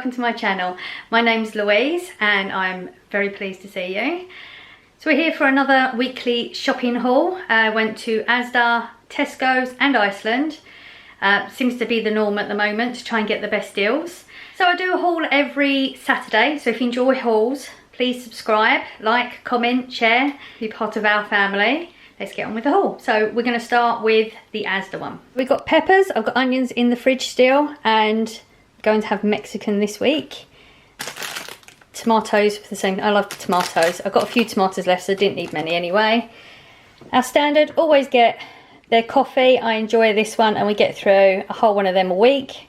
welcome to my channel. My name's Louise and I'm very pleased to see you. So we're here for another weekly shopping haul. I went to Asda, Tesco's and Iceland. Seems to be the norm at the moment to try and get the best deals. So I do a haul every Saturday, so if you enjoy hauls, please subscribe, like, comment, share, be part of our family. Let's get on with the haul. So we're going to start with the Asda one. We've got peppers, I've got onions in the fridge still, and going to have Mexican this week. Tomatoes for the same, I love tomatoes. I've got a few tomatoes left, so I didn't need many anyway. Our standard, always get their coffee. I enjoy this one and we get through a whole one of them a week.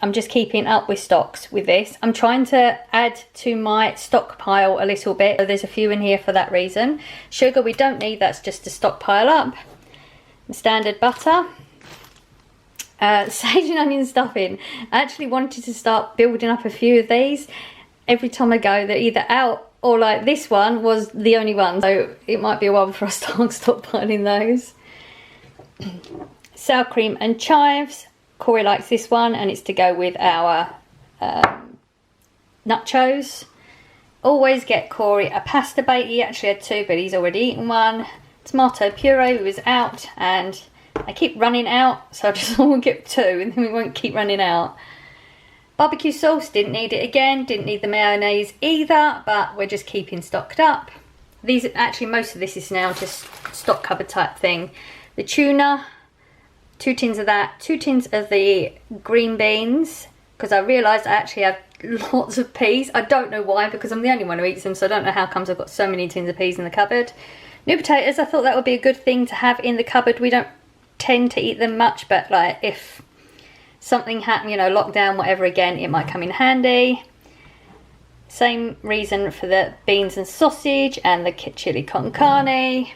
I'm just keeping up with stocks with this. I'm trying to add to my stockpile a little bit. So there's a few in here for that reason. Sugar we don't need, that's just to stockpile up. The standard butter. Sage and onion stuffing. I actually wanted to start building up a few of these. Every time I go, they're either out or like this one was the only one. So it might be a while before I start stockpiling those. Sour cream and chives. Corey likes this one and it's to go with our nachos. Always get Corey a pasta bake. He actually had two, but he's already eaten one. Tomato puree was out and I keep running out, so I just will get two and then we won't keep running out. Barbecue sauce, didn't need it again. Didn't need the mayonnaise either, but we're just keeping stocked up. These actually, most of this is now just stock cupboard type thing. The tuna. 2 tins of that, 2 tins of the green beans, because I realised I actually have lots of peas. I don't know why, because I'm the only one who eats them, so I don't know how comes I've got so many tins of peas in the cupboard. New potatoes, I thought that would be a good thing to have in the cupboard. We don't tend to eat them much, but like if something happened, you know, lockdown, whatever, again, it might come in handy. Same reason for the beans and sausage and the chili con carne.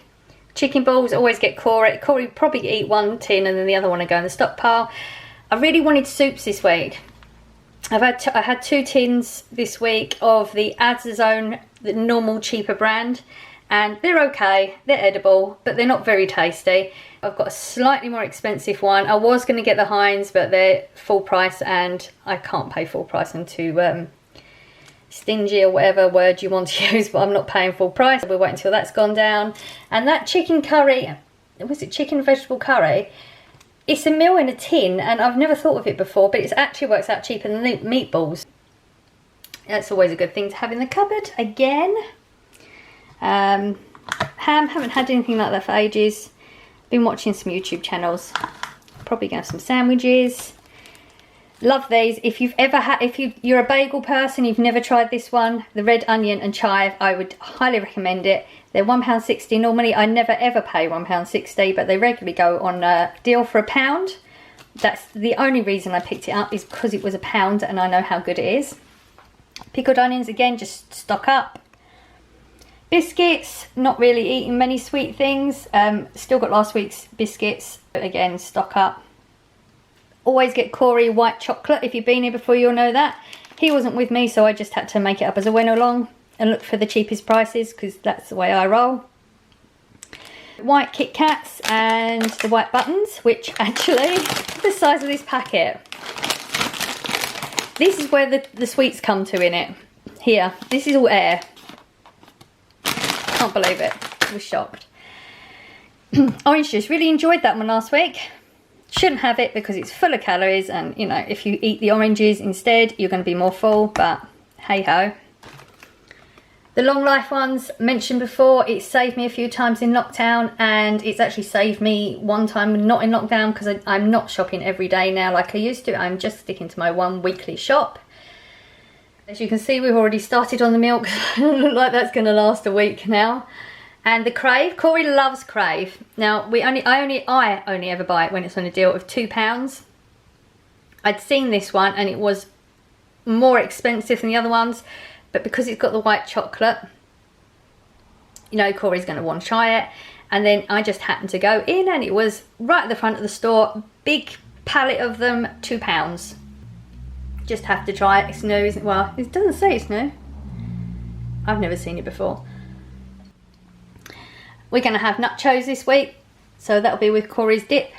Chicken balls, always get Corey. Corey probably eat 1 tin and then the other one will go in the stockpile. I really wanted soups this week. I had 2 tins this week of the Asda's own, the normal cheaper brand, and they're okay, they're edible, but they're not very tasty. I've got a slightly more expensive one. I was going to get the Heinz, but they're full price and I can't pay full price. I'm too stingy or whatever word you want to use, but I'm not paying full price. We'll wait until that's gone down. And that chicken curry, was it chicken vegetable curry? It's a meal in a tin and I've never thought of it before, but it actually works out cheaper than the meatballs. That's always a good thing to have in the cupboard. Again, ham, haven't had anything like that for ages. Been watching some YouTube channels. Probably gonna have some sandwiches. Love these. If you've ever had, you're a bagel person, you've never tried this one, the red onion and chive, I would highly recommend it. They're £1.60. Normally I never ever pay £1.60, but they regularly go on a deal for £1. That's the only reason I picked it up, is because it was £1 and I know how good it is. Pickled onions, again, just stock up. Biscuits, not really eating many sweet things. Still got last week's biscuits, but again, stock up. Always get Corey white chocolate. If you've been here before, you'll know that. He wasn't with me, so I just had to make it up as I went along and look for the cheapest prices, because that's the way I roll. White Kit Kats and the white buttons, which actually, the size of this packet. This is where the sweets come to in it. Here, this is all air. Can't believe it. I was shocked. Orange juice, really enjoyed that one last week. Shouldn't have it because it's full of calories, and you know, if you eat the oranges instead you're going to be more full, but hey ho. The long life ones, mentioned before, it saved me a few times in lockdown, and it's actually saved me one time not in lockdown, because I'm not shopping every day now like I used to. I'm just sticking to my one weekly shop. As you can see, we've already started on the milk. Look like that's going to last a week now. And the Crave, Corey loves Crave. Now, I only ever buy it when it's on a deal of £2. I'd seen this one and it was more expensive than the other ones, but because it's got the white chocolate, you know, Corey's going to want to try it. And then I just happened to go in and it was right at the front of the store, big pallet of them, £2. Just have to try it. It's new, isn't it? Well, it doesn't say it's new. I've never seen it before. We're going to have nachos this week, so that'll be with Corey's dip,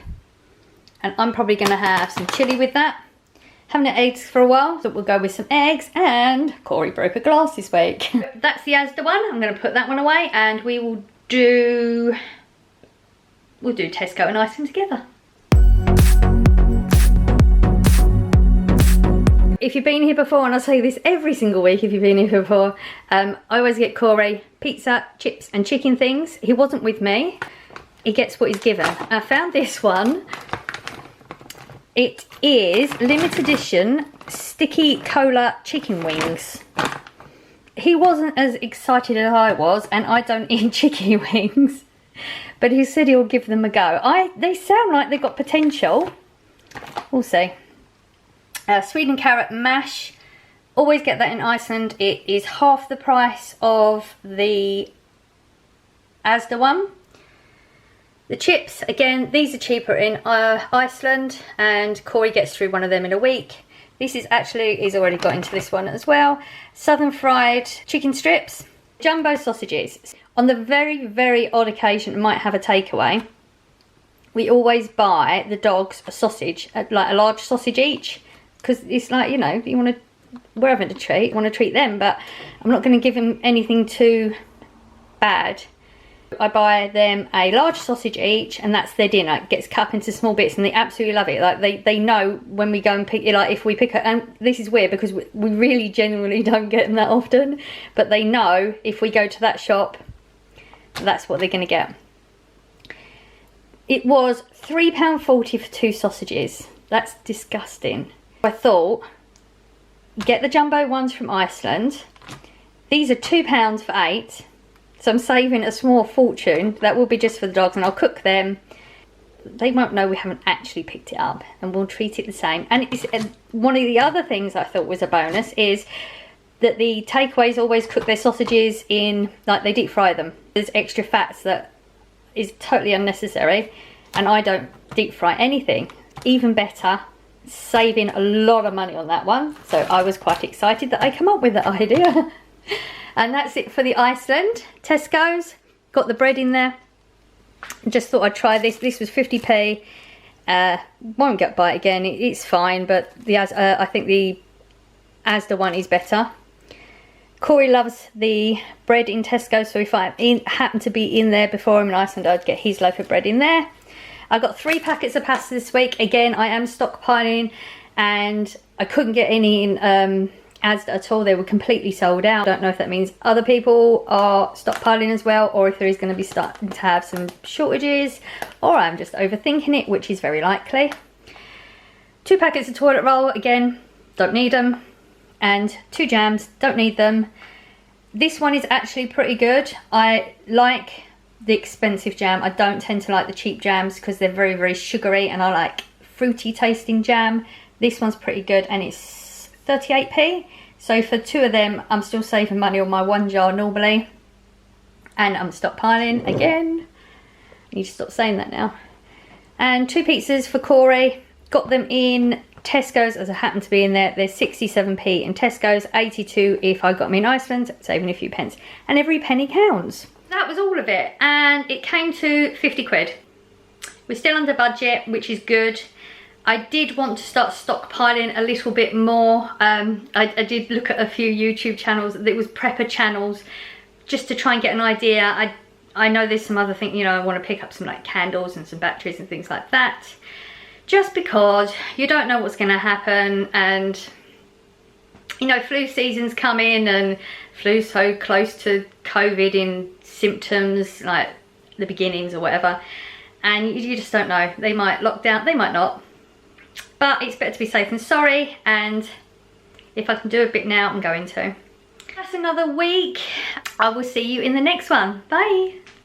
and I'm probably going to have some chili with that. Haven't had eggs for a while, so we'll go with some eggs, and Corey broke a glass this week. That's the Asda one. I'm going to put that one away, and we'll do Tesco and Iceland together. If you've been here before, and I say this every single week if you've been here before, I always get Corey pizza, chips and chicken things. He wasn't with me. He gets what he's given. I found this one. It is limited edition sticky cola chicken wings. He wasn't as excited as I was, and I don't eat chicken wings, but he said he'll give them a go. They sound like they've got potential. We'll see. Sweet and carrot mash. Always get that in Iceland. It is half the price of the Asda one. The chips, again, these are cheaper in Iceland, and Corey gets through one of them in a week. This is actually, he's already got into this one as well. Southern fried chicken strips, jumbo sausages. On the very, very odd occasion, we might have a takeaway. We always buy the dogs a sausage, like a large sausage each, because it's like, you know, you want to, we're having a treat, you want to treat them, but I'm not going to give them anything too bad. I buy them a large sausage each, and that's their dinner. It gets cut into small bits, and they absolutely love it. Like they know when we go and pick it, like if we pick it, and this is weird because we really genuinely don't get them that often, but they know if we go to that shop, that's what they're going to get. It was £3.40 for 2 sausages. That's disgusting. I thought, get the jumbo ones from Iceland. These are £2 for 8. So I'm saving a small fortune. That will be just for the dogs, and I'll cook them. They won't know we haven't actually picked it up, and we'll treat it the same. And one of the other things I thought was a bonus is that the takeaways always cook their sausages in, like, they deep fry them. There's extra fats that is totally unnecessary, and I don't deep fry anything. Even better, saving a lot of money on that one. So I was quite excited that I came up with that idea. And that's it for the Iceland. Tesco's, got the bread in there. Just thought I'd try this. This was 50p. Won't get by it again, it's fine, but I think the Asda one is better. Corey loves the bread in Tesco, so if I happen to be in there before I'm in Iceland, I'd get his loaf of bread in there. I got 3 packets of pasta this week. Again, I am stockpiling, and I couldn't get any in Asda at all. They were completely sold out. I don't know if that means other people are stockpiling as well, or if there is going to be starting to have some shortages, or I'm just overthinking it, which is very likely. 2 packets of toilet roll, again, don't need them. And 2 jams, don't need them. This one is actually pretty good. I like the expensive jam. I don't tend to like the cheap jams because they're very, very sugary, and I like fruity tasting jam. This one's pretty good, and it's 38p. So for 2 of them, I'm still saving money on my 1 jar normally. And I'm stockpiling again. I need to stop saying that now. And 2 pizzas for Corey. Got them in Tesco's, as I happen to be in there. They're 67p in Tesco's, 82 if I got them in Iceland, saving a few pence. And every penny counts. That was all of it, and it came to 50 quid. We're still under budget, which is good. I did want to start stockpiling a little bit more. I did look at a few YouTube channels. It was prepper channels, just to try and get an idea. I know there's some other things, you know, I want to pick up some like candles and some batteries and things like that. Just because you don't know what's going to happen, and you know, flu season's coming, and flu's so close to COVID in symptoms, like the beginnings or whatever, and you just don't know. They might lock down, they might not, but it's better to be safe than sorry, and if I can do a bit now, I'm going to. That's another week. I will see you in the next one. Bye.